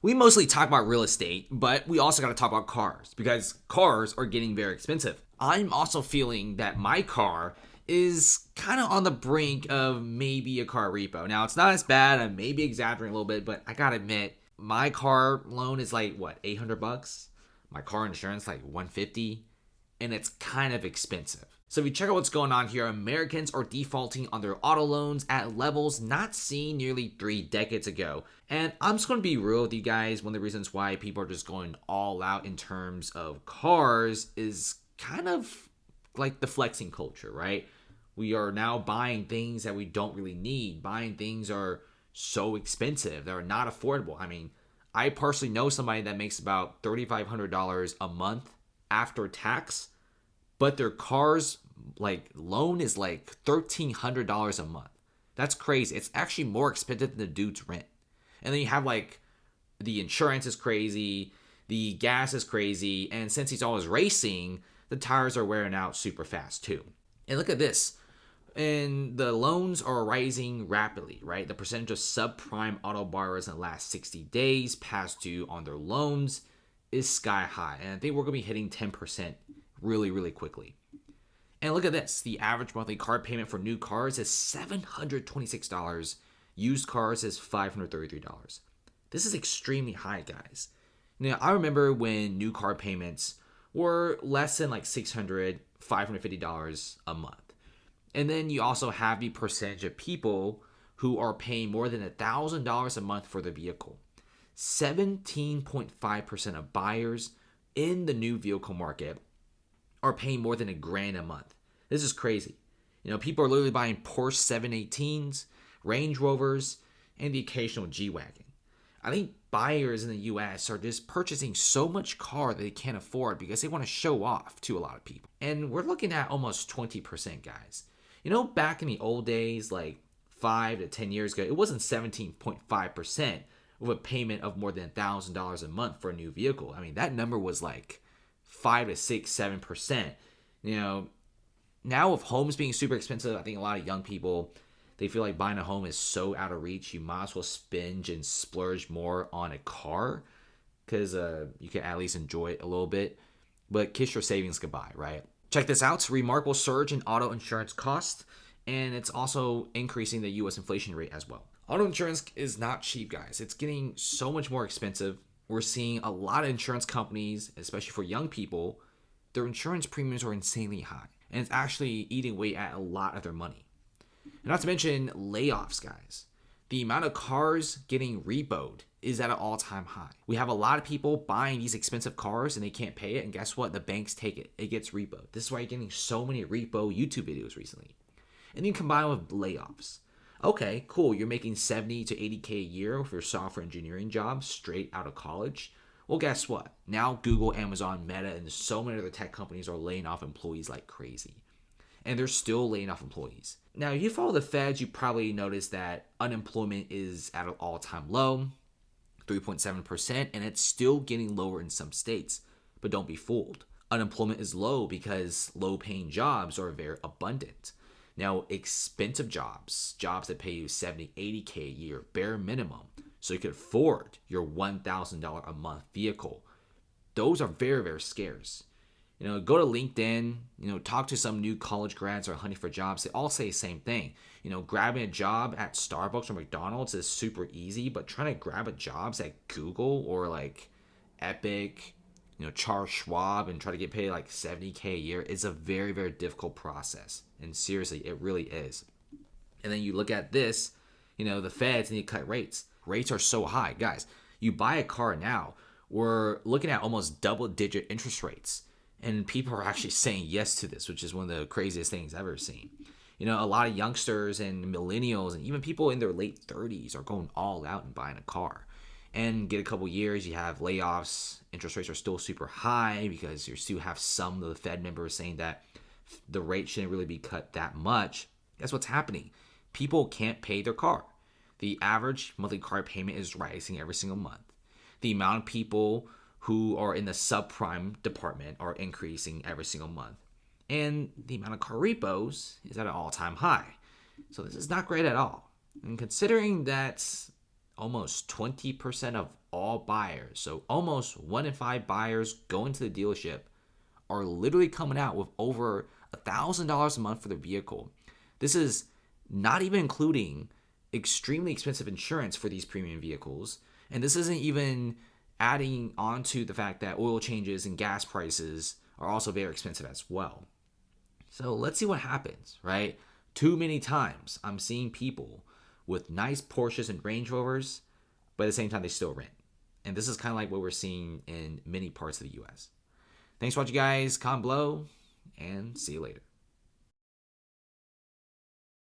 We mostly talk about real estate, but we also got to talk about cars because cars are getting very expensive. I'm also feeling that my car is kind of on the brink of maybe a car repo. Now, it's not as bad. I may be exaggerating a little bit, but I got to admit, my car loan is like, what, 800 bucks? My car insurance like 150, and it's kind of expensive. So if you check out what's going on here, Americans are defaulting on their auto loans at levels not seen nearly 3 decades ago. And I'm just going to be real with you guys. One of the reasons why people are just going all out in terms of cars is kind of like the flexing culture, right? We are now buying things that we don't really need. Buying things are so expensive. They're not affordable. I mean, I personally know somebody that makes about $3,500 a month after tax, but their car's like loan is like $1,300 a month. That's crazy. It's actually more expensive than the dude's rent. And then you have like the insurance is crazy, the gas is crazy, and since he's always racing, the tires are wearing out super fast too. And look at this. And the loans are rising rapidly, right? The percentage of subprime auto borrowers in the last 60 days past due on their loans is sky high. And I think we're going to be hitting 10% really, really quickly. And look at this. The average monthly car payment for new cars is $726. Used cars is $533. This is extremely high, guys. Now, I remember when new car payments were less than like $600, $550 a month. And then you also have the percentage of people who are paying more than $1,000 a month for the vehicle. 17.5% of buyers in the new vehicle market are paying more than $1,000 a month. This is crazy. People are literally buying Porsche 718s, Range Rovers, and the occasional G-Wagon. I think buyers in the US are just purchasing so much car that they can't afford because they want to show off to a lot of people. And we're looking at almost 20%, guys. Back in the old days, like 5 to 10 years ago, it wasn't 17.5% with a payment of more than $1,000 a month for a new vehicle. I mean, that number was like 5 to 6, 7%. Now with homes being super expensive, I think a lot of young people, they feel like buying a home is so out of reach. You might as well spend and splurge more on a car because you can at least enjoy it a little bit. But kiss your savings goodbye, right? Check this out. Remarkable surge in auto insurance costs, and it's also increasing the U.S. inflation rate as well. Auto insurance is not cheap, guys. It's getting so much more expensive. We're seeing a lot of insurance companies, especially for young people, their insurance premiums are insanely high. And it's actually eating away at a lot of their money. And not to mention layoffs, guys. The amount of cars getting repoed is at an all-time high. We have a lot of people buying these expensive cars and they can't pay it. And guess what? The banks take it. It gets repoed. This is why you're getting so many repo YouTube videos recently. And then combine with layoffs. Okay, cool. You're making 70 to 80K a year for your software engineering job straight out of college. Well, guess what? Now Google, Amazon, Meta, and so many other tech companies are laying off employees like crazy. And they're still laying off employees. Now, if you follow the Feds, you probably noticed that unemployment is at an all-time low, 3.7%, and it's still getting lower in some states. But don't be fooled. Unemployment is low because low-paying jobs are very abundant. Now, expensive jobs that pay you 70, 80K a year, bare minimum, so you could afford your $1,000 a month vehicle. Those are very, very scarce. Go to LinkedIn, talk to some new college grads or hunting for jobs. They all say the same thing. Grabbing a job at Starbucks or McDonald's is super easy, but trying to grab a jobs at Google or like Epic, Charles Schwab and try to get paid like 70K a year is a very, very difficult process. And seriously, it really is. And then you look at this, the Feds need to cut rates. Rates are so high. Guys, you buy a car now, we're looking at almost double-digit interest rates. And people are actually saying yes to this, which is one of the craziest things I've ever seen. A lot of youngsters and millennials and even people in their late 30s are going all out and buying a car. And get a couple years, you have layoffs. Interest rates are still super high because you still have some of the Fed members saying that the rate shouldn't really be cut that much. That's what's happening. People can't pay their car. The average monthly car payment is rising every single month. The amount of people who are in the subprime department are increasing every single month. And the amount of car repos is at an all-time high. So this is not great at all. And considering that almost 20% of all buyers, so almost 1 in 5 buyers going to the dealership, are literally coming out with over $1,000 a month for their vehicle. This is not even including extremely expensive insurance for these premium vehicles. And this isn't even adding on to the fact that oil changes and gas prices are also very expensive as well. So let's see what happens, right? Too many times I'm seeing people with nice Porsches and Range Rovers, but at the same time they still rent. And this is kind of like what we're seeing in many parts of the US. Thanks for watching, guys. Comment below, and see you later.